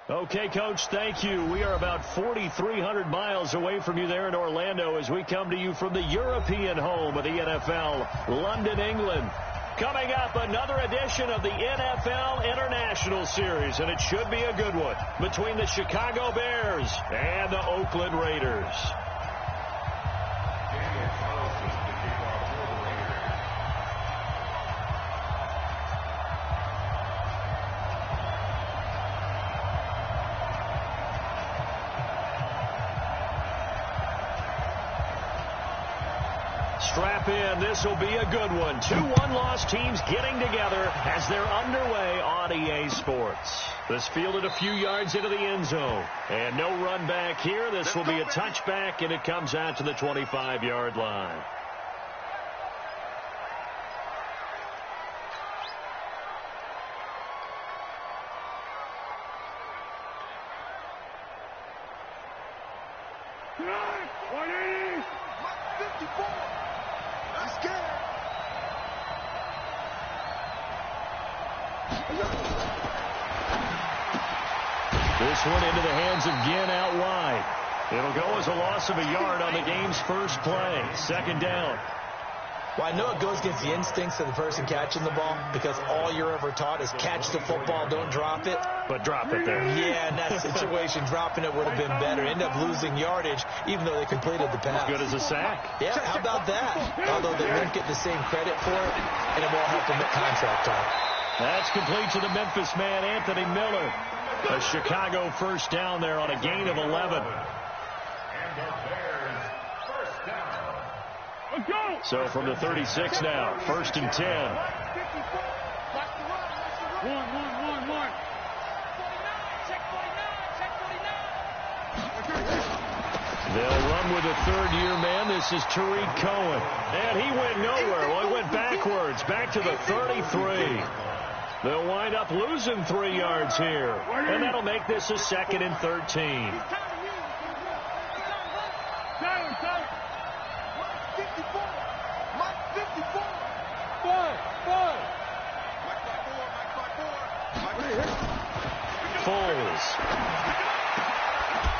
Okay, Coach, thank you. We are about 4,300 miles away from you there in Orlando as we come to you from the European home of the NFL, London, England. Coming up, another edition of the NFL International Series, and it should be a good one, between the Chicago Bears and the Oakland Raiders. Strap in. This will be a good one. Two one-loss teams getting together as they're underway on EA Sports. This fielded a few yards into the end zone. And no run back here. This will be a touchback, and it comes out to the 25-yard line. This one into the hands of Ginn out wide. It'll go as a loss of a yard on the game's first play. Second down. Well, I know it goes against the instincts of the person catching the ball because all you're ever taught is catch the football, don't drop it. But drop it there. Yeah, in that situation, dropping it would have been better. End up losing yardage, even though they completed the pass. As good as a sack. Yeah, how about that? Although they won't get the same credit for it, and it won't help them at contract time. That's complete to the Memphis man, Anthony Miller. A Chicago first down there on a gain of 11. So from the 36 now, first and 10. They'll run with a third-year man. This is Tariq Cohen. And he went nowhere. Well, he went backwards, back to the 33. They'll wind up losing 3 yards here. And that'll make this a second and 13. Foles.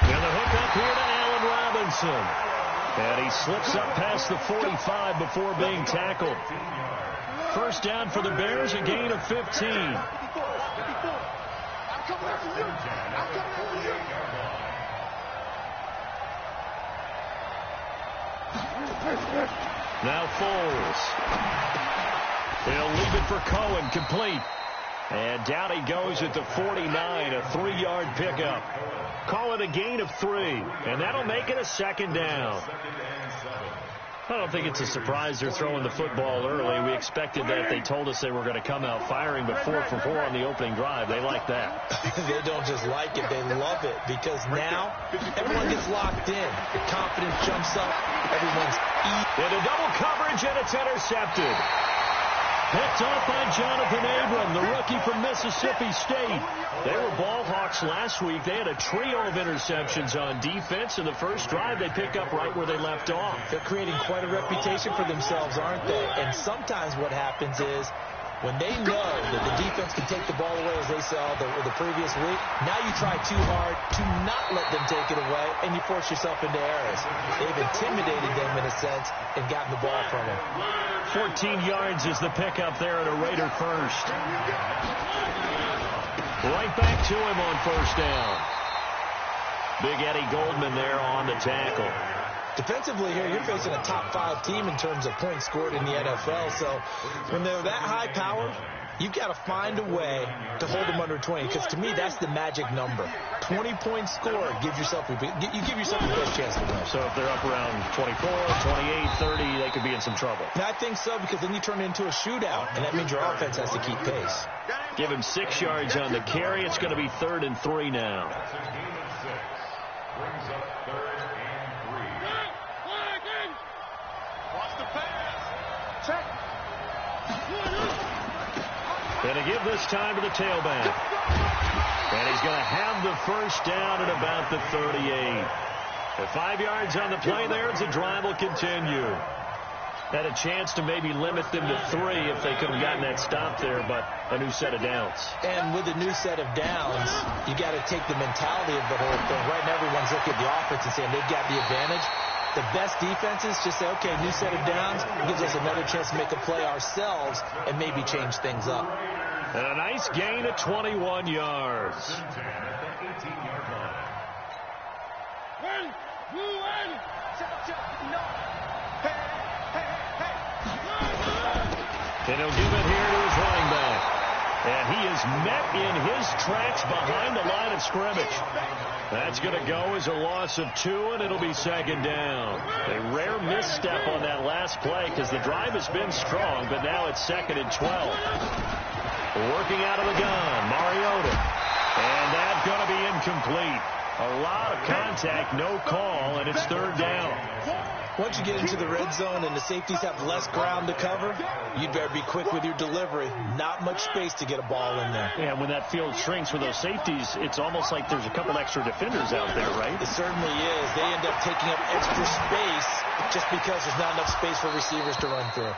And the hook up here to Allen Robinson. And he slips up past the 45 before being tackled. First down for the Bears, a gain of 15. Now Foles. They'll leave it for Cohen, complete. And down he goes at the 49, a 3-yard pickup. Call it a gain of 3, and that'll make it a second down. I don't think it's a surprise they're throwing the football early. We expected that. They told us they were going to come out firing, but 4 for 4 on the opening drive. They like that. They don't just like it. They love it because now everyone gets locked in. The confidence jumps up. Everyone's in a double coverage, and it's intercepted. Picked off by Jonathan Abram, the rookie from Mississippi State. They were ball hawks last week. They had a trio of interceptions on defense. In the first drive, they pick up right where they left off. They're creating quite a reputation for themselves, aren't they? And sometimes what happens is when they know that the defense can take the ball away, as they saw the previous week, now you try too hard to not let them take it away, and you force yourself into errors. They've intimidated them, in a sense, and gotten the ball from them. 14 yards is the pickup there at a Raider first. Right back to him on first down. Big Eddie Goldman there on the tackle. Defensively here, you're facing a top-5 team in terms of points scored in the NFL. So when they're that high-powered, you've got to find a way to hold them under 20. Because to me, that's the magic number. 20-point score gives yourself you give yourself the best chance to win. So if they're up around 24, 28, 30, they could be in some trouble. And I think so, because then you turn it into a shootout, and that means your offense has to keep pace. Give him 6 yards on the carry. It's going to be 3rd and 3 now. Brings up 3rd and 3. Watch the pass. Check. And to give this time to the tailback. And he's going to have the first down at about the 38. At 5 yards on the play there, the drive will continue. Had a chance to maybe limit them to 3 if they could have gotten that stop there, but a new set of downs. And with a new set of downs, you got to take the mentality of the whole thing. Right now, everyone's looking at the offense and saying they've got the advantage. The best defenses just say, okay, new set of downs gives us another chance to make a play ourselves and maybe change things up. And a nice gain of 21 yards. And he'll give it here to his running back. And he is met in his tracks behind the line of scrimmage. That's going to go as a loss of 2, and it'll be second down. A rare misstep on that last play because the drive has been strong, but now it's 2nd and 12. Working out of the gun, Mariota. And that's going to be incomplete. A lot of contact, no call, and it's 3rd down. Once you get into the red zone and the safeties have less ground to cover, you'd better be quick with your delivery. Not much space to get a ball in there. Yeah, when that field shrinks with those safeties, it's almost like there's a couple extra defenders out there, right? It certainly is. They end up taking up extra space just because there's not enough space for receivers to run through.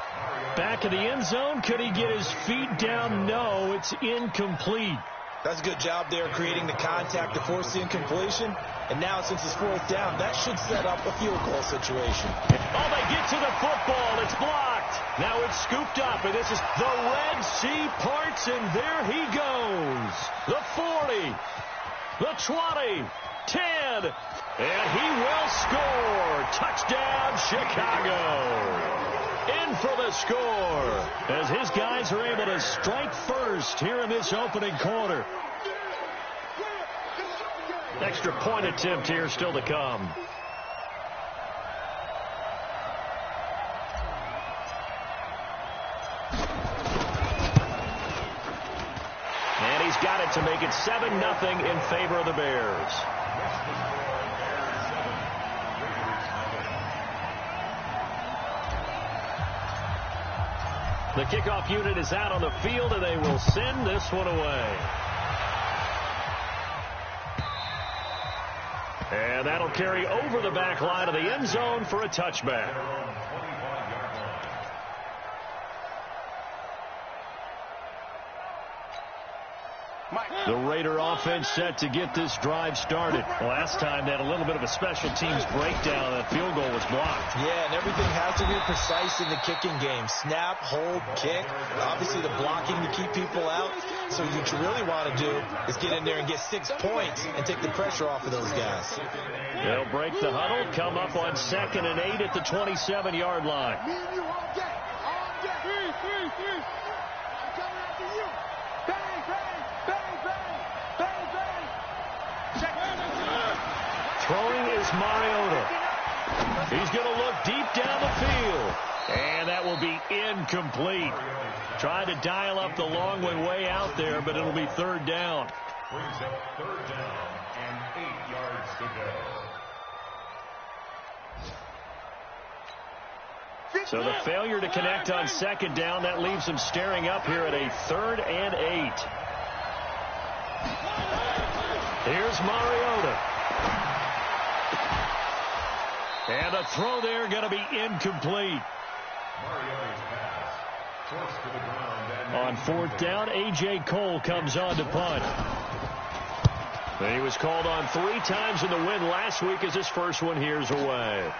Back in the end zone, could he get his feet down? No, it's incomplete. That's a good job there creating the contact to force the incompletion. And now, since it's 4th down, that should set up a field goal situation. Oh, they get to the football. It's blocked. Now it's scooped up, and this is the Red Sea parts, and there he goes. The 40, the 20, 10, and he will score. Touchdown, Chicago. In for the score as his guys are able to strike first here in this opening quarter. Extra point attempt here still to come. And he's got it to make it 7-0 in favor of the Bears. The kickoff unit is out on the field, and they will send this one away. And that'll carry over the back line of the end zone for a touchback. The Raider offense set to get this drive started. Last time they had a little bit of a special teams breakdown. That field goal was blocked. Yeah, and everything has to be precise in the kicking game. Snap, hold, kick. Obviously the blocking to keep people out. So what you really want to do is get in there and get 6 points and take the pressure off of those guys. They'll break the huddle, come up on 2nd and 8 at the 27-yard line. Throwing is Mariota. He's going to look deep down the field. And that will be incomplete. Trying to dial up the long way out there, but it'll be 3rd down. Brings up 3rd down and 8 yards to go. So the failure to connect on 2nd down, that leaves him staring up here at a 3rd and 8. Here's Mariota. And a throw there going to be incomplete. On 4th down, A.J. Cole comes on to punt. He was called on 3 times in the win last week as his first one here's away.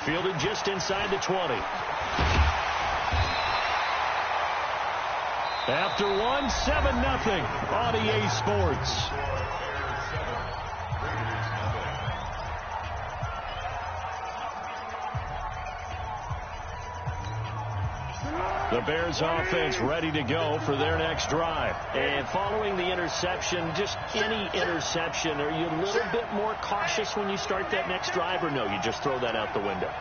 Fielded just inside the 20. After 1, 7-0 on EA Sports. The Bears offense ready to go for their next drive. And following the interception, just any interception, are you a little bit more cautious when you start that next drive, or no, you just throw that out the window?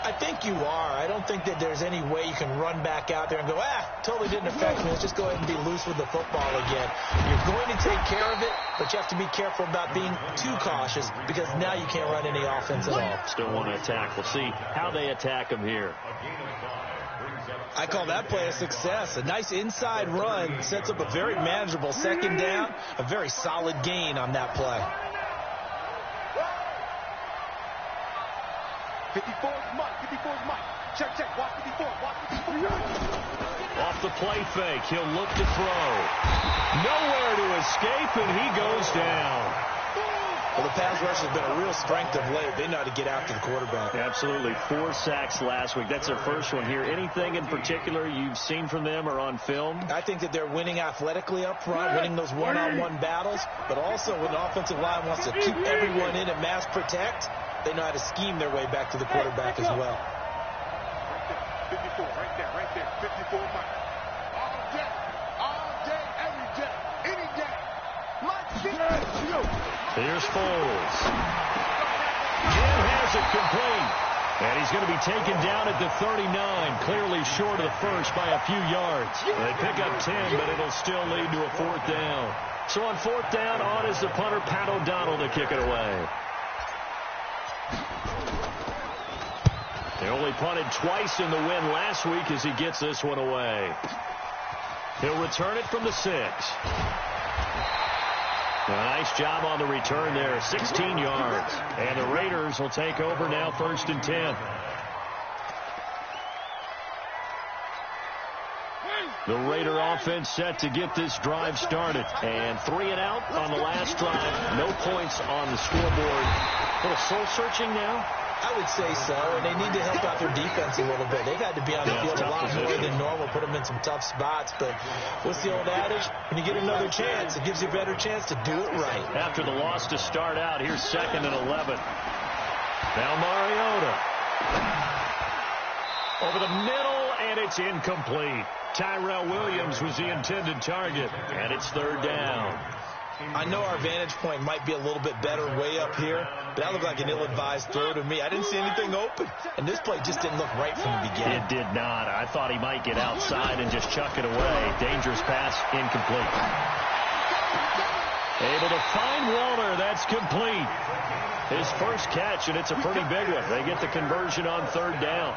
I think you are. I don't think that there's any way you can run back out there and go, totally didn't affect me. Let's just go ahead and be loose with the football again. You're going to take care of it, but you have to be careful about being too cautious because now you can't run any offense at all. Still want to attack. We'll see how they attack him here. I call that play a success. A nice inside run sets up a very manageable 2nd down. A very solid gain on that play. 54 is Mike. 54 is Mike. Check, check. Watch 54. Watch 54. Off the play fake, he'll look to throw. Nowhere to escape, and he goes down. Well, the pass rush has been a real strength of late. They know how to get after the quarterback. Absolutely. 4 sacks last week. That's their first one here. Anything in particular you've seen from them or on film? I think that they're winning athletically up front, winning those one-on-one battles, but also when the offensive line wants to keep everyone in and mass protect, they know how to scheme their way back to the quarterback as well. 54, right there, 54 Mike. All day, every day, any day. Here's Foles. Jim has it complete. And he's going to be taken down at the 39, clearly short of the first by a few yards. They pick up 10, but it'll still lead to a 4th down. So on 4th down, on is the punter, Pat O'Donnell, to kick it away. They only punted twice in the win last week as he gets this one away. He'll return it from the 6. A nice job on the return there, 16 yards. And the Raiders will take over now, 1st and 10. The Raider offense set to get this drive started. And 3 and out on the last drive. No points on the scoreboard. A little soul-searching now? I would say so, and they need to help out their defense a little bit. They've had to be on the field a lot more than normal, put them in some tough spots. But what's the old adage? When you get another chance, it gives you a better chance to do it right. After the loss to start out, here's 2nd and 11. Now Mariota. Over the middle, and it's incomplete. Tyrell Williams was the intended target, and it's 3rd down. I know our vantage point might be a little bit better way up here, but that looked like an ill-advised throw to me. I didn't see anything open, and this play just didn't look right from the beginning. It did not. I thought he might get outside and just chuck it away. Dangerous pass, incomplete. Able to find Walter. That's complete. His first catch, and it's a pretty big one. They get the conversion on 3rd down.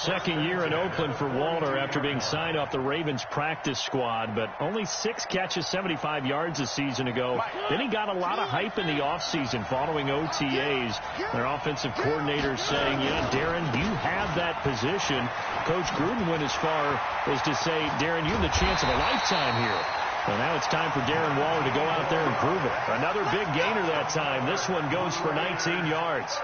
2nd year in Oakland for Walter after being signed off the Ravens practice squad, but only 6 catches, 75 yards a season ago. Then he got a lot of hype in the offseason following OTAs. Their offensive coordinators saying, yeah, Darren, you have that position. Coach Gruden went as far as to say, Darren, you have the chance of a lifetime here. Well, now it's time for Darren Waller to go out there and prove it. Another big gainer that time. This one goes for 19 yards.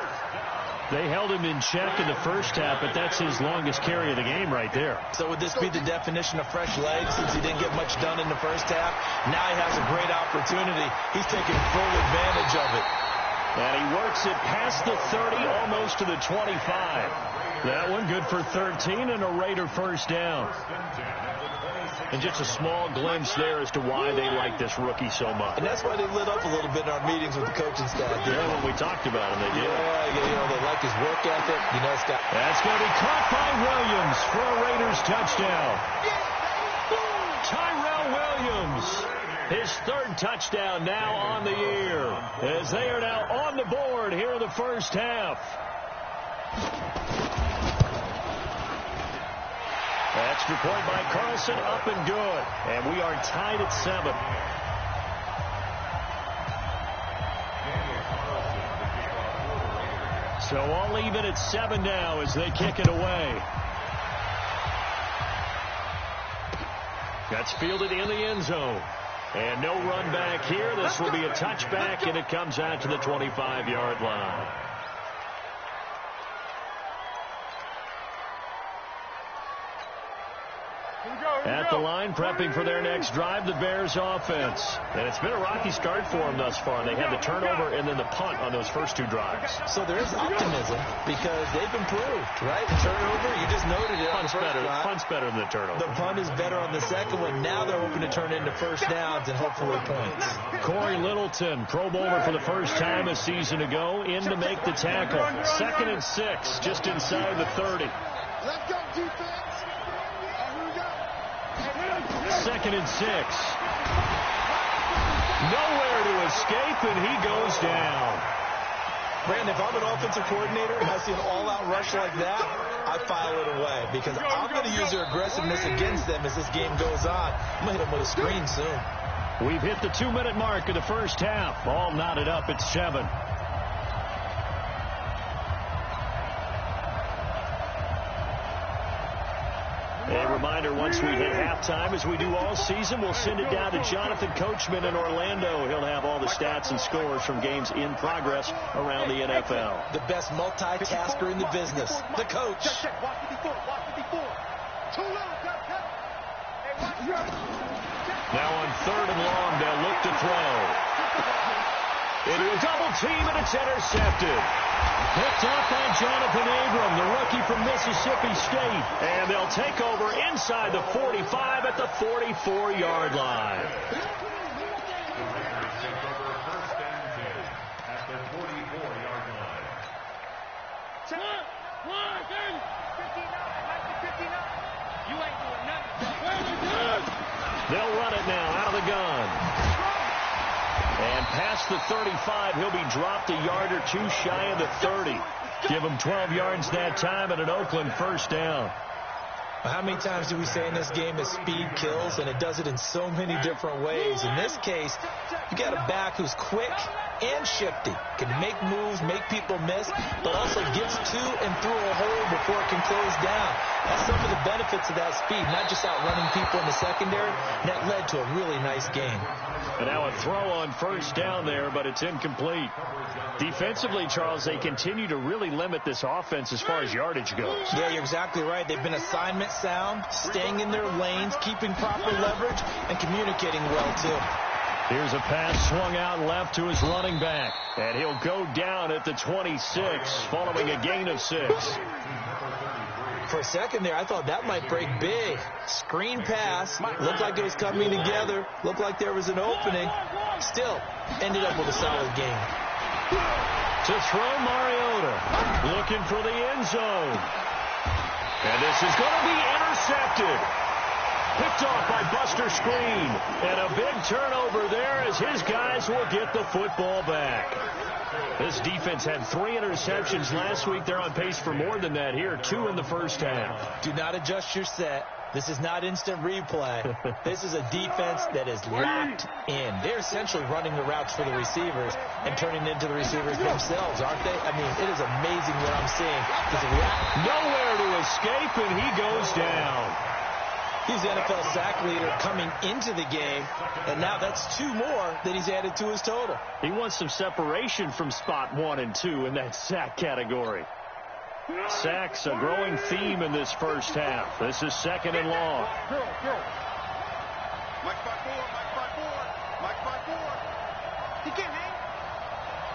They held him in check in the first half, but that's his longest carry of the game right there. So would this be the definition of fresh legs since he didn't get much done in the first half? Now he has a great opportunity. He's taking full advantage of it. And he works it past the 30, almost to the 25. That one good for 13 and a Raider 1st down. And just a small glimpse there as to why they like this rookie so much. And that's why they lit up a little bit in our meetings with the coaching staff. Yeah, when we talked about him, they did. Yeah, you know, they like his work ethic. You know, Scott. That's going to be caught by Williams for a Raiders touchdown. Tyrell Williams, his 3rd touchdown now on the year, as they are now on the board here in the first half. Extra point by Carlson, up and good. And we are tied at 7. So I'll leave it at 7 now as they kick it away. That's fielded in the end zone. And no run back here. This will be a touchback, and it comes out to the 25-yard line. At the line, prepping for their next drive, the Bears offense. And it's been a rocky start for them thus far. They had the turnover and then the punt on those first 2 drives. So there is optimism because they've improved, right? The turnover, you just noted it. Punt's better than the turnover. The punt is better on the second one. Now they're hoping to turn into first downs and hopefully points. Corey Littleton, Pro Bowler for the first time a season ago, in to make the tackle. 2nd and 6, just inside the 30. Let's go, defense. 2nd and 6. Nowhere to escape, and he goes down. Brandon, if I'm an offensive coordinator and I see an all-out rush like that, I file it away because I'm going to use their aggressiveness against them as this game goes on. I'm going to hit them with a screen soon. We've hit the 2-minute mark of the first half. All knotted up at 7. A reminder, once we hit halftime, as we do all season, we'll send it down to Jonathan Coachman in Orlando. He'll have all the stats and scores from games in progress around the NFL. The best multitasker in the business, the coach. Now on 3rd and long, they'll look to throw. Into a double team, and it's intercepted. Picked off by Jonathan Abram, the rookie from Mississippi State. And they'll take over inside the 45 at the 44-yard line. They'll run it now out of the gun. And past the 35, he'll be dropped a yard or two shy of the 30. Give him 12 yards that time and an Oakland first down. How many times do we say in this game that speed kills, and it does it in so many different ways? In this case, you got a back who's quick and shifty, can make moves, make people miss, but also gets to and through a hole before it can close down. That's some of the benefits of that speed, not just outrunning people in the secondary. That led to a really nice game. And now a throw on first down there, but it's incomplete. Defensively, Charles, they continue to really limit this offense as far as yardage goes. Yeah, you're exactly right. They've been assignment sound, staying in their lanes, keeping proper leverage, and communicating well, too. Here's a pass swung out left to his running back. And he'll go down at the 26, following a gain of 6. For a second there, I thought that might break big. Screen pass. Looked like it was coming together. Looked like there was an opening. Still, ended up with a solid game. To throw, Mariota. Looking for the end zone. And this is going to be intercepted. Picked off by Buster Screen. And a big turnover there as his guys will get the football back. This defense had 3 interceptions last week. They're on pace for more than that here. 2 in the first half. Do not adjust your set. This is not instant replay. This is a defense that is locked in. They're essentially running the routes for the receivers and turning into the receivers themselves, aren't they? I mean, it is amazing what I'm seeing. Nowhere to escape, and he goes down. He's the NFL sack leader coming into the game, and now that's 2 more that he's added to his total. He wants some separation from spot 1 and 2 in that sack category. Sacks, a growing theme in this first half. This is 2nd and long. Mike 5-4, Mike 5-4, Mike 5-4. He can't hang.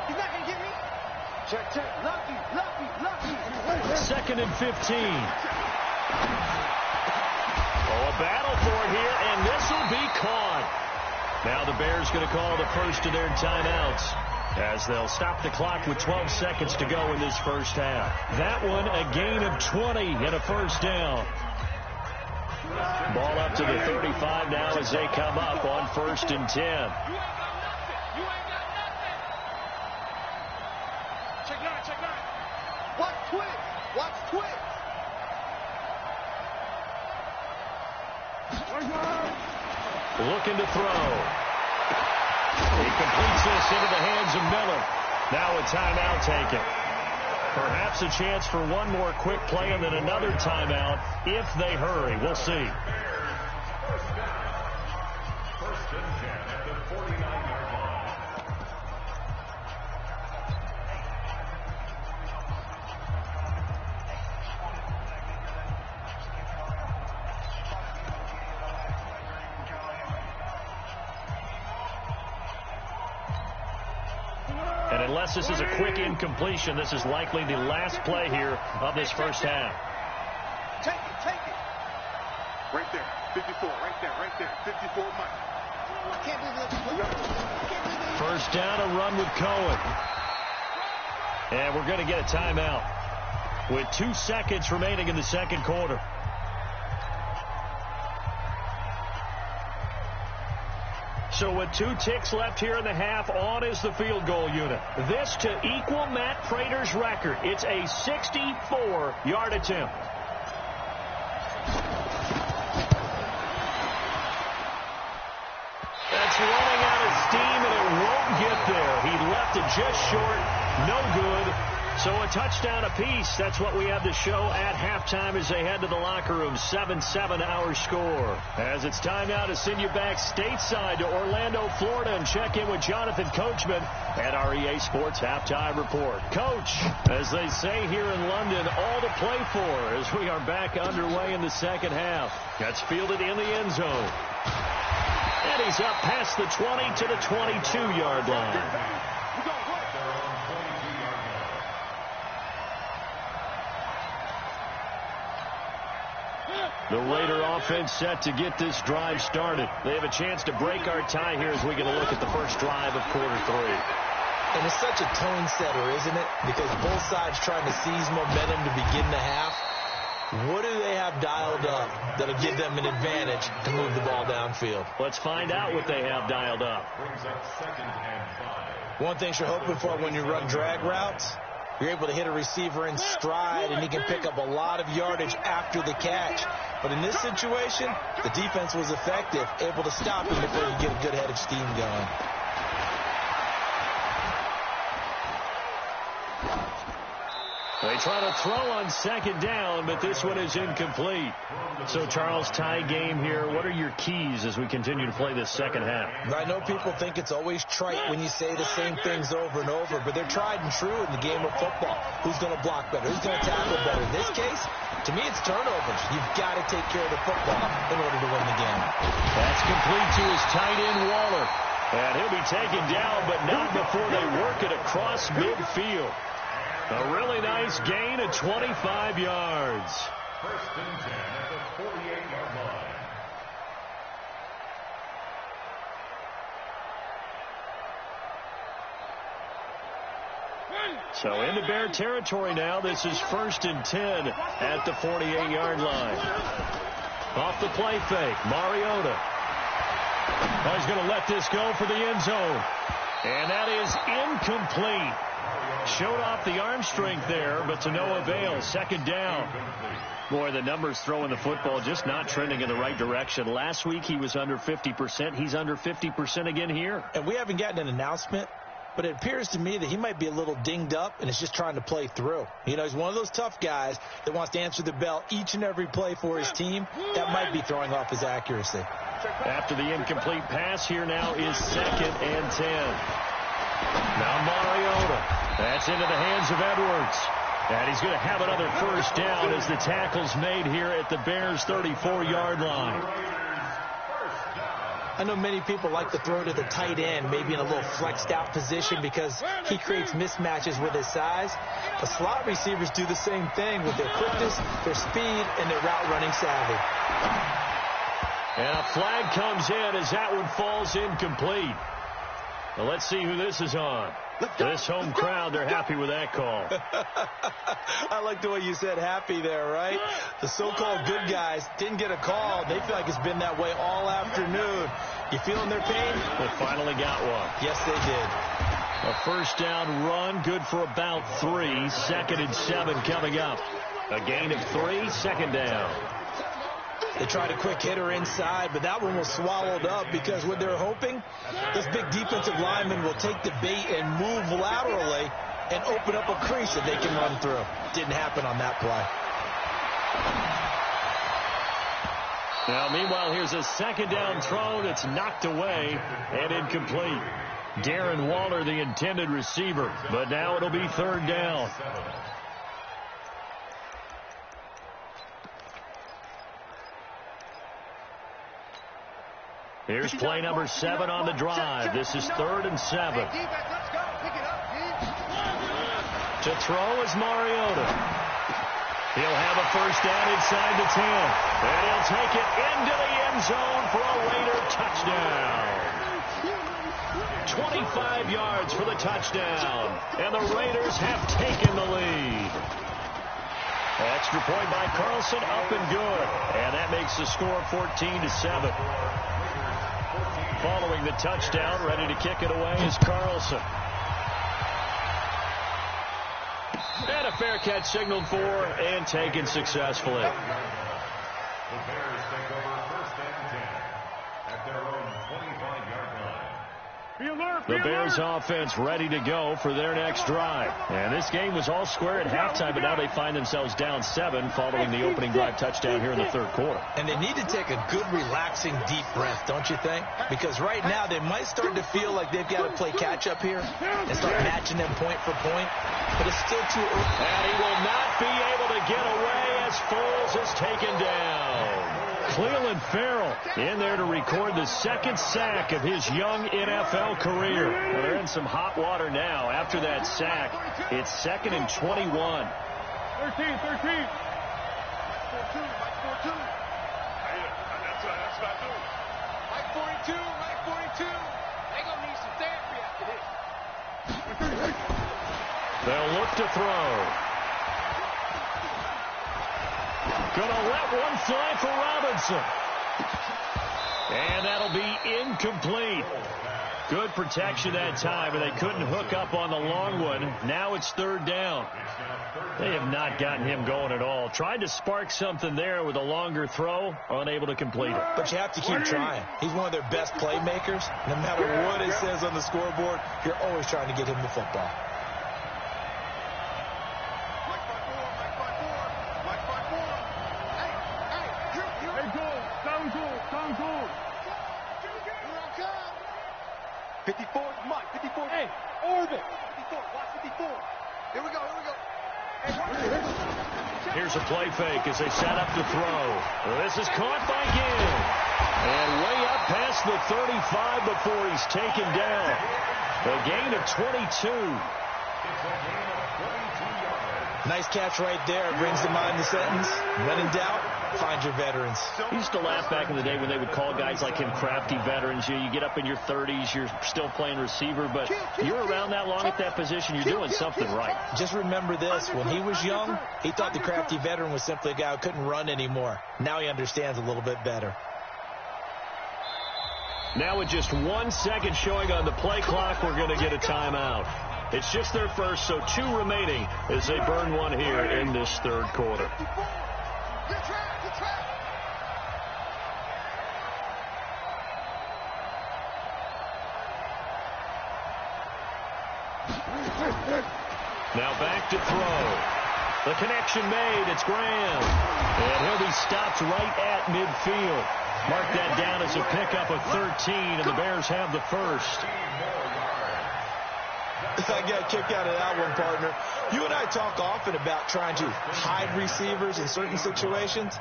He's not going to get me. Check, check. Lucky. 2nd and 15. Oh, a battle for it here, and this will be caught. Now the Bears going to call the first of their timeouts as they'll stop the clock with 12 seconds to go in this first half. That one, a gain of 20 and a first down. Ball up to the 35 now as they come up on 1st and 10. You ain't got nothing. Check 9. Watch Twitch. Looking to throw. He completes this into the hands of Miller. Now a timeout taken. Perhaps a chance for one more quick play and then another timeout if they hurry. We'll see. First and 10 at the 49-yard line. And unless this is a quick incompletion, this is likely the last play here of this first half. Take it. Right there. 54, right there. 54, Mike. I can't believe it. First down, a run with Cohen. And we're going to get a timeout with 2 seconds remaining in the second quarter. So with 2 ticks left here in the half, on is the field goal unit. This to equal Matt Prater's record. It's a 64-yard attempt. That's running out of steam, and it won't get there. He left it just short. No good. So a touchdown apiece. That's what we have to show at halftime as they head to the locker room. 7-7 our score. As it's time now to send you back stateside to Orlando, Florida, and check in with Jonathan Coachman at our EA Sports Halftime Report. Coach, as they say here in London, all to play for as we are back underway in the second half. Gets fielded in the end zone. And he's up past the 20 to the 22-yard line. The Raider offense set to get this drive started. They have a chance to break our tie here as we get a look at the first drive of quarter three. And it's such a tone setter, isn't it? Because both sides trying to seize momentum to begin the half. What do they have dialed up that'll give them an advantage to move the ball downfield? Let's find out what they have dialed up. One thing you're hoping for when you run drag routes, you're able to hit a receiver in stride, and he can pick up a lot of yardage after the catch. But in this situation, the defense was effective, able to stop him before you get a good head of steam going. They try to throw on second down, but this one is incomplete. So, Charles, tie game here. What are your keys as we continue to play this second half? I know people think it's always trite when you say the same things over and over, but they're tried and true in the game of football. Who's going to block better? Who's going to tackle better? In this case, to me, it's turnovers. You've got to take care of the football in order to win the game. That's complete to his tight end, Waller. And he'll be taken down, but not before they work it across midfield. A really nice gain of 25 yards. First and 10 at the 48-yard line. So into Bear territory now. This is first and 10 at the 48-yard line. Off the play fake, Mariota. He's going to let this go for the end zone. And that is incomplete. Showed off the arm strength there, but to no avail. Second down. Boy, the numbers throwing the football just not trending in the right direction. Last week he was under 50%. He's under 50% again here. And we haven't gotten an announcement, but it appears to me that he might be a little dinged up and is just trying to play through. You know, he's one of those tough guys that wants to answer the bell each and every play for his team. That might be throwing off his accuracy. After the incomplete pass, here now is second and 10. Now Mariota. That's into the hands of Edwards. And he's going to have another first down as the tackle's made here at the Bears' 34-yard line. I know many people like to throw to the tight end, maybe in a little flexed out position because he creates mismatches with his size. The slot receivers do the same thing with their quickness, their speed, and their route running savvy. And a flag comes in as that one falls incomplete. Well, let's see who this is on. This home crowd, they're happy with that call. I like the way you said happy there, right? The so-called good guys didn't get a call. They feel like it's been that way all afternoon. You feeling their pain? They finally got one. Yes, they did. A first down run, good for about 3. Second and 7 coming up. A gain of 3, second down. They tried a quick hitter inside, but that one was swallowed up because what they're hoping, this big defensive lineman will take the bait and move laterally and open up a crease that they can run through. Didn't happen on that play. Now, meanwhile, here's a second down throw that's knocked away and incomplete. Darren Waller, the intended receiver, but now it'll be third down. Here's play number 7 on the drive. This is 3rd and 7. To throw is Mariota. He'll have a first down inside the 10. And he'll take it into the end zone for a Raider touchdown. 25 yards for the touchdown. And the Raiders have taken the lead. Extra point by Carlson, up and good. And that makes the score 14-7. Following the touchdown, ready to kick it away is Carlson. And a fair catch signaled for and taken successfully. The Bears take over first and 10 at their own 25-yard line. The Bears offense ready to go for their next drive. And this game was all square at halftime, but now they find themselves down 7 following the opening drive touchdown here in the third quarter. And they need to take a good, relaxing, deep breath, don't you think? Because right now they might start to feel like they've got to play catch-up here and start matching them point for point. But it's still too early. And he will not be able to get away as Foles is taken down. Cleveland Farrell in there to record the second sack of his young NFL career. Well, they're in some hot water now. After that sack, it's 2nd and 21. 13. Mike 42. That's what I do. Mike 42. They're going to need some therapy after this. They'll look to throw. Gonna let one fly for Robinson. And that'll be incomplete. Good protection that time, and they couldn't hook up on the long one. Now it's 3rd down. They have not gotten him going at all. Tried to spark something there with a longer throw, unable to complete it. But you have to keep trying. He's one of their best playmakers. No matter what it says on the scoreboard, you're always trying to get him the football. Hey, orbit. 54. Watch 54. Here we go. Hey, here's a play fake as they set up to throw. This is caught by Gill. And way up past the 35 before he's taken down. A gain of 22. Nice catch right there. Brings to mind the sentence. When in doubt, find your veterans. I used to laugh back in the day when they would call guys like him crafty veterans. You get up in your 30s, you're still playing receiver, but you're around that long at that position, you're doing something right. Just remember this. When he was young, he thought the crafty veteran was simply a guy who couldn't run anymore. Now he understands a little bit better. Now with just 1 second showing on the play clock, we're going to get a timeout. It's just their first, so 2 remaining as they burn one here in this third quarter. Now back to throw. The connection made. It's Graham. And he'll be stopped right at midfield. Mark that down as a pickup of 13, and the Bears have the first. I got a kick out of that one, partner. You and I talk often about trying to hide receivers in certain situations,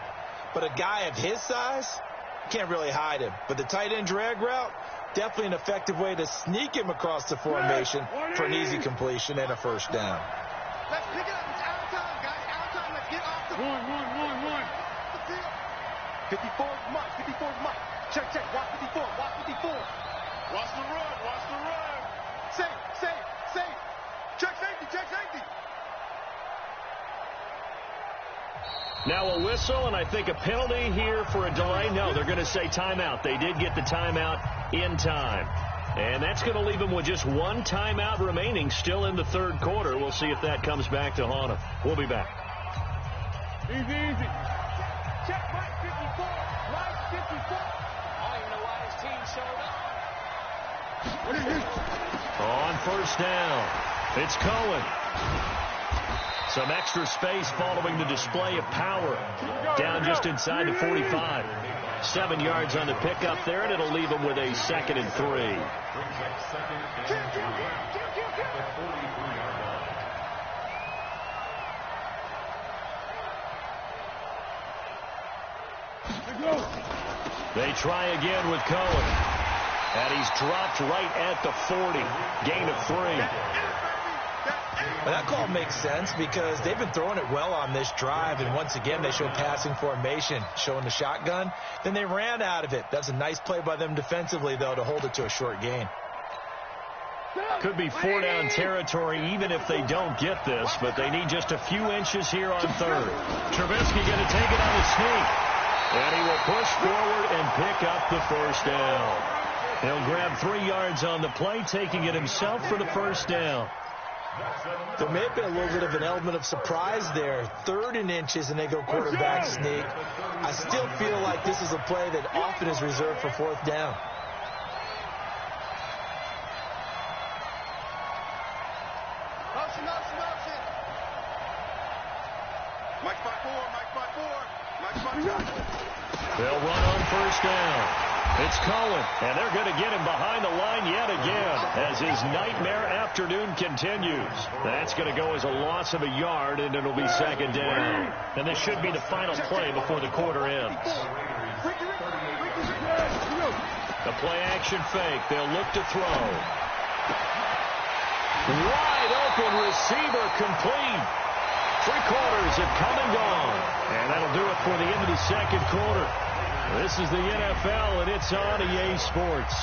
but a guy of his size can't really hide him. But the tight end drag route, definitely an effective way to sneak him across the formation for an easy completion and a first down. Let's pick it up. It's out of time, guys. Out of time. Let's get off the one. 54 is Mike. 54 is Mike. Check. Watch 54. Watch 54. Watch the run. Safe. Check safety. Now a whistle, and I think a penalty here for a delay. No, they're going to say timeout. They did get the timeout in time. And that's going to leave them with just 1 timeout remaining still in the third quarter. We'll see if that comes back to haunt them. We'll be back. Easy. Check Mike 54. Mike 54. I don't even know why this team showed up. On first down, it's Cohen. Some extra space following the display of power. Down just inside the 45. 7 yards on the pickup there, and it'll leave them with a 2nd and 3. They try again with Cohen. And he's dropped right at the 40. Gain of 3. Well, that call makes sense because they've been throwing it well on this drive, and once again they show passing formation, showing the shotgun. Then they ran out of it. That's a nice play by them defensively, though, to hold it to a short gain. Could be 4-down territory even if they don't get this, but they need just a few inches here on third. Trubisky going to take it on the sneak. And he will push forward and pick up the first down. He'll grab 3 yards on the play, taking it himself for the first down. There may have been a little bit of an element of surprise there. 3rd and inches, and they go quarterback sneak. I still feel like this is a play that often is reserved for 4th down. Mike 5-4, Mike 5-4, Mike 5-4. They'll run on first down. It's Cohen, and they're going to get him behind the line yet again as his nightmare afternoon continues. That's going to go as a loss of a yard, and it'll be second down. And this should be the final play before the quarter ends. The play-action fake. They'll look to throw. Wide open receiver complete. 3 quarters have come and gone. And that'll do it for the end of the second quarter. This is the NFL, and it's on EA Sports.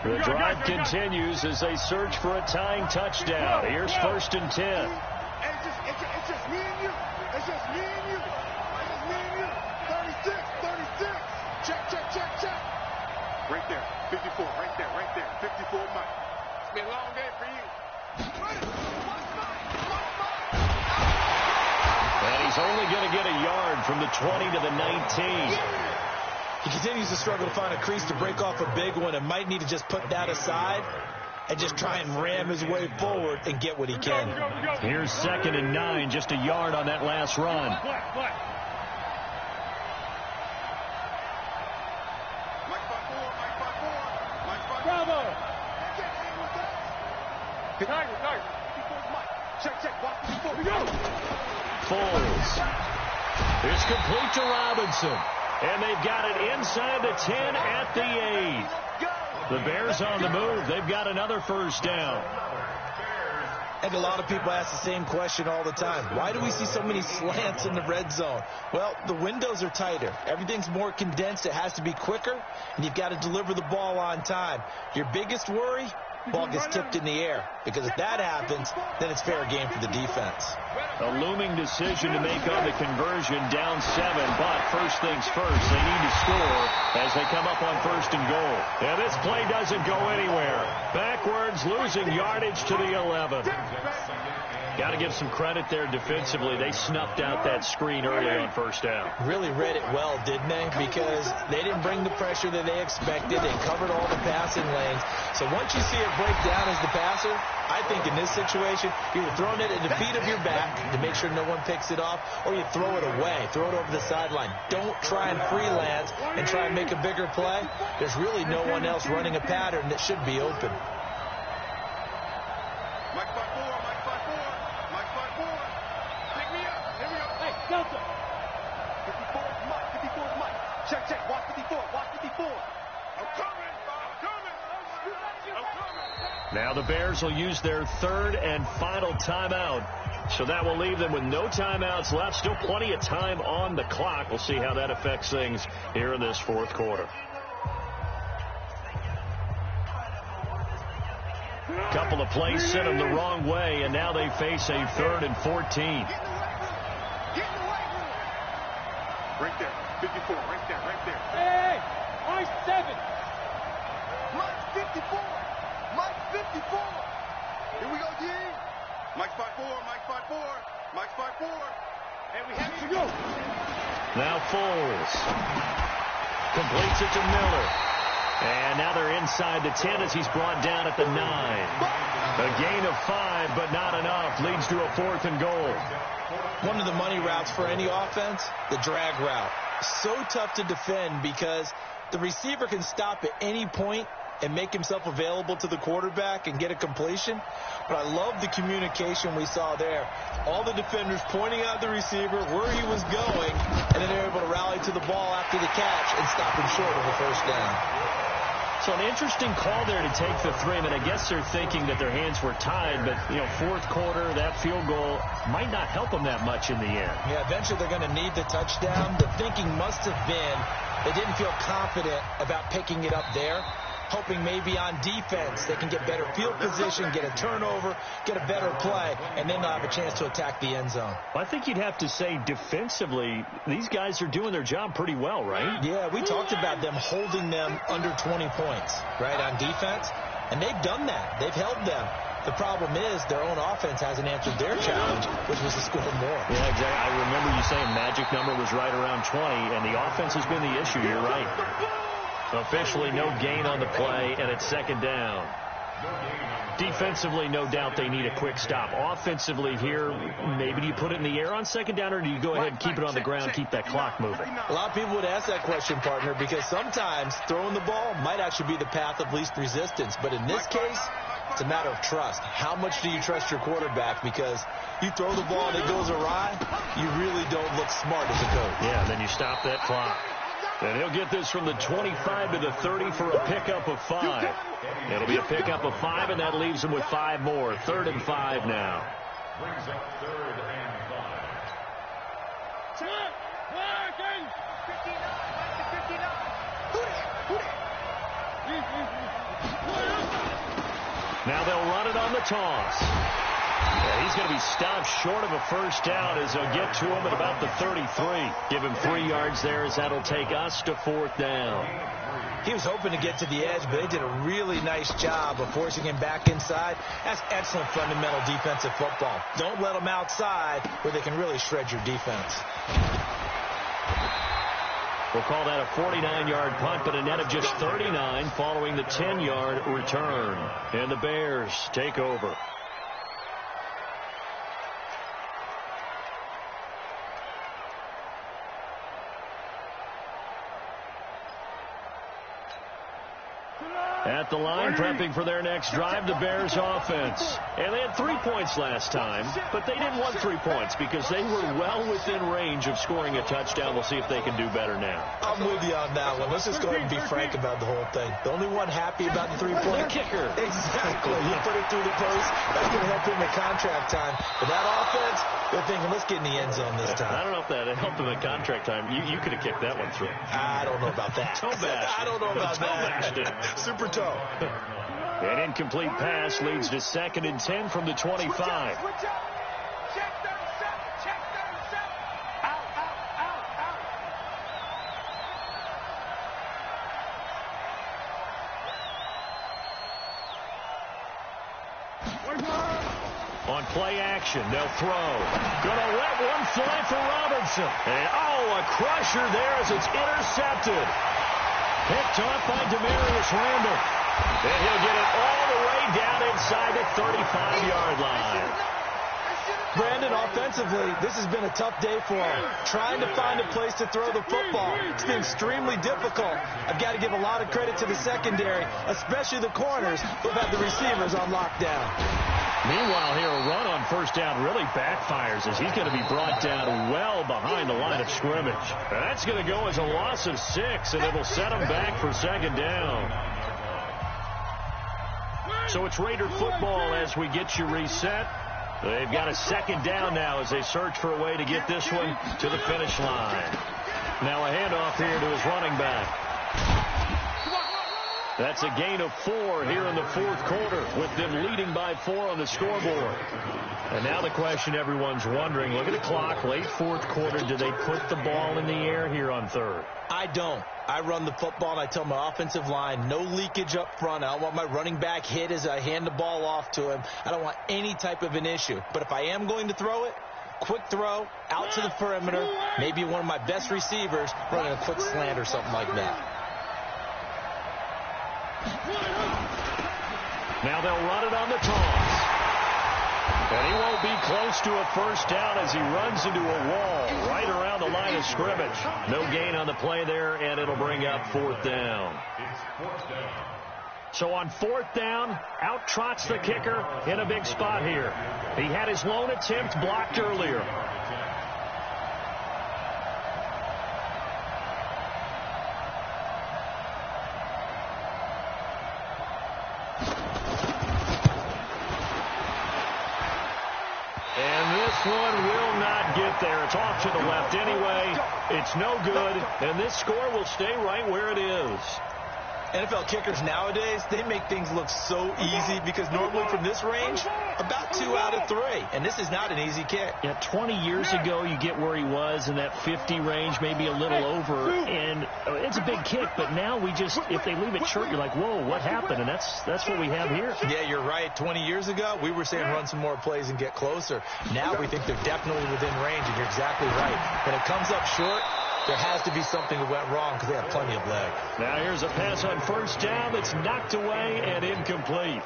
The drive continues as they search for a tying touchdown. Here's 1st and 10. It's just me and you. It's just me and you. It's just me and you. 36, 36. Check. Right there, 54, right there, 54 Mike. It's been a long day for you. And he's only going to get a yard from the 20 to the 19. He continues to struggle to find a crease to break off a big one and might need to just put that aside and just try and ram his way forward and get what he can. Here's 2nd and 9, just a yard on that last run. Bravo! Check. Foles. It's complete to Robinson. And they've got it inside the 10 at the 8. The Bears on the move. They've got another first down. And a lot of people ask the same question all the time. Why do we see so many slants in the red zone? Well, the windows are tighter. Everything's more condensed. It has to be quicker, and you've got to deliver the ball on time. Your biggest worry, ball gets tipped in the air. Because if that happens, then it's fair game for the defense. A looming decision to make on the conversion, down 7. But first things first, they need to score as they come up on 1st and goal. And this play doesn't go anywhere. Backwards, losing yardage to the 11. Got to give some credit there defensively. They snuffed out that screen early on first down. Really read it well, didn't they? Because they didn't bring the pressure that they expected. They covered all the passing lanes. So once you see it break down as the passer, I think in this situation, you're either throwing it at the feet of your back to make sure no one picks it off, or you throw it away, throw it over the sideline. Don't try and freelance and try and make a bigger play. There's really no one else running a pattern that should be open. Mike 5-4, Mike 5-4, Mike 5-4. Pick me up. Here we go. Hey, Delta. 54 is Mike. 54 is Mike. Check. Watch 54. Watch 54. I'm coming. Now the Bears will use their 3rd and final timeout. So that will leave them with no timeouts left. Still plenty of time on the clock. We'll see how that affects things here in this 4th quarter. Couple of plays sent them the wrong way, and now they face a 3rd and 14. Get in the right room. Right there. 54. Right there. Hey! Mike 7. Mike 54. Mike 54. Here we go, D. Mike 5-4. Mike 5-4. Mike 5-4. And we have to go. Now Foles completes it to Miller. And now they're inside the 10 as he's brought down at the 9. A gain of 5, but not enough. Leads to a 4th and goal. One of the money routes for any offense, the drag route. So tough to defend because the receiver can stop at any point and make himself available to the quarterback and get a completion. But I love the communication we saw there. All the defenders pointing out the receiver, where he was going, and then they're able to rally to the ball after the catch and stop him short of a first down. So an interesting call there to take the 3. I mean, I guess they're thinking that their hands were tied, but, 4th quarter, that field goal might not help them that much in the end. Yeah, eventually they're going to need the touchdown. The thinking must have been they didn't feel confident about picking it up there, hoping maybe on defense they can get better field position, get a turnover, get a better play, and then they'll have a chance to attack the end zone. I think you'd have to say defensively, these guys are doing their job pretty well, right? Yeah, we talked about them holding them under 20 points, right, on defense, and they've done that. They've held them. The problem is their own offense hasn't answered their challenge, which was to score more. Yeah, exactly. I saying magic number was right around 20, and the offense has been the issue. You're right. Officially, no gain on the play, and it's second down. Defensively, no doubt they need a quick stop. Offensively here, maybe do you put it in the air on second down, or do you go ahead and keep it on the ground, keep that clock moving? A lot of people would ask that question, partner, because sometimes throwing the ball might actually be the path of least resistance. But in this case, it's a matter of trust. How much do you trust your quarterback? Because you throw the ball and it goes awry, you really don't look smart as a coach. Yeah, and then you stop that clock. And he'll get this from the 25 to the 30 for a pickup of 5. It'll be a pickup of 5, and that leaves him with 5 more. 3rd and 5 now. Brings up 3rd and 5. Now they'll run it on the toss. Yeah, he's going to be stopped short of a first down as they'll get to him at about the 33. Give him 3 yards there as that'll take us to 4th down. He was hoping to get to the edge, but they did a really nice job of forcing him back inside. That's excellent fundamental defensive football. Don't let them outside where they can really shred your defense. We'll call that a 49-yard punt, but a net of just 39 following the 10-yard return. And the Bears take over. At the line, prepping for their next drive, the Bears offense. And they had 3 points last time, but they didn't want 3 points because they were well within range of scoring a touchdown. We'll see if they can do better now. I'm with you on that one. Let's just go ahead and be frank about the whole thing. The only one happy about the 3-point kicker. Exactly. You put it through the post. That's going to help him in contract time. But that offense, they're thinking, let's get in the end zone this time. I don't know if that helped him in contract time. You could have kicked that one through. I don't know about that. I don't know about that. Super toe. An incomplete pass leads to 2nd and 10 from the 25. Check 37. Check 37. Out. On play action, they'll throw. Gonna let one fly for Robinson. And a crusher there as it's intercepted. Picked off by Demarius Randall. And he'll get it all the way down inside the 35-yard line. Brandon, offensively, this has been a tough day for him. Trying to find a place to throw the football. It's been extremely difficult. I've got to give a lot of credit to the secondary, especially the corners who've had the receivers on lockdown. Meanwhile, here, a run on first down really backfires as he's going to be brought down well behind the line of scrimmage. That's going to go as a loss of 6, and it'll set him back for 2nd down. So it's Raider football as we get you reset. They've got a 2nd down now as they search for a way to get this one to the finish line. Now a handoff here to his running back. That's a gain of 4 here in the 4th quarter with them leading by 4 on the scoreboard. And now the question everyone's wondering, look at the clock, late 4th quarter, do they put the ball in the air here on 3rd? I don't. I run the football, and I tell my offensive line, no leakage up front. I don't want my running back hit as I hand the ball off to him. I don't want any type of an issue. But if I am going to throw it, quick throw, out to the perimeter, maybe one of my best receivers running a quick slant or something like that. Now they'll run it on the toss. And he won't be close to a first down as he runs into a wall right around the line of scrimmage. No gain on the play there, and it'll bring up 4th down. So on 4th down, out trots the kicker in a big spot here. He had his lone attempt blocked earlier. One will not get there. It's off to the left anyway. It's no good, and this score will stay right where it is. NFL kickers nowadays, they make things look so easy because normally from this range, about 2 out of 3. And this is not an easy kick. Yeah, 20 years ago, you get where he was in that 50 range, maybe a little over. And it's a big kick, but now we just, if they leave it short, you're like, whoa, what happened? And that's what we have here. Yeah, you're right. 20 years ago, we were saying run some more plays and get closer. Now we think they're definitely within range, and you're exactly right. When it comes up short, there has to be something that went wrong because they have plenty of leg. Now here's a pass on first down that's knocked away and incomplete.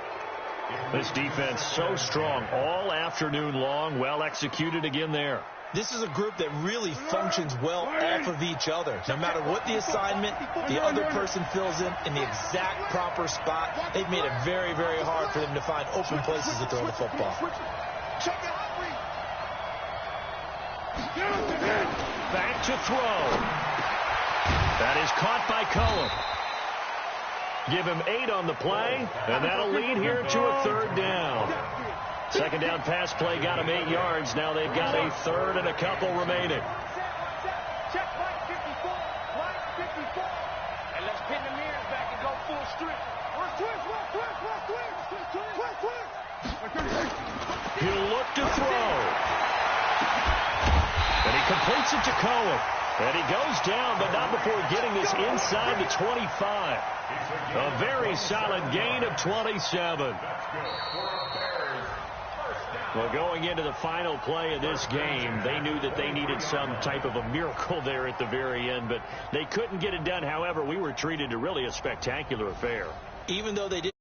This defense so strong all afternoon long, well executed again there. This is a group that really functions well off of each other. No matter what the assignment, the other person fills in the exact proper spot. They've made it very, very hard for them to find open places to throw the football. Back to throw. That is caught by Cohen. Give him 8 on the play, and that'll lead here to a 3rd down. Second down pass play got him 8 yards. Now they've got a 3rd and a couple remaining. Check line 54. Line 54. And let's pin the mirrors back and go full strip. He'll look to throw. And he completes it to Cohen. And he goes down, but not before getting this inside the 25. A very solid gain of 27. Well, going into the final play of this game, they knew that they needed some type of a miracle there at the very end, but they couldn't get it done. However, we were treated to really a spectacular affair. Even though they didn't